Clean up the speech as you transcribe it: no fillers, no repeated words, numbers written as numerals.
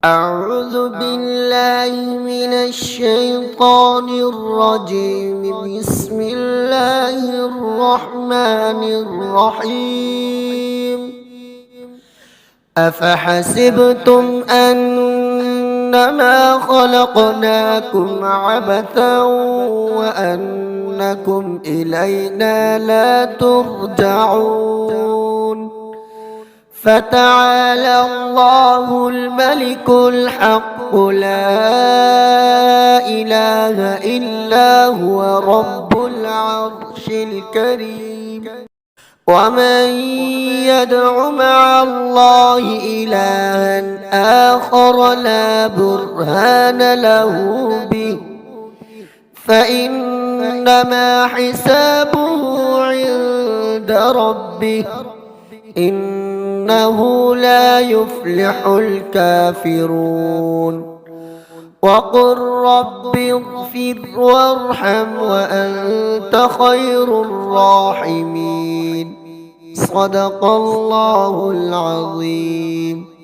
أعوذ بالله من الشيطان الرجيم. بسم الله الرحمن الرحيم. أفحسبتم أنما خلقناكم عبثا وأنكم إلينا لا ترجعون. فتعالى الله الملك الحق لا إله إلا هو رب العرش الكريم. ومن يدع مع الله إلها آخر لا برهان له به فإنما حسابه عند ربه إنه لا يفلح الكافرون. وقل رب اغفر وارحم وأنت خير الراحمين. صدق الله العظيم.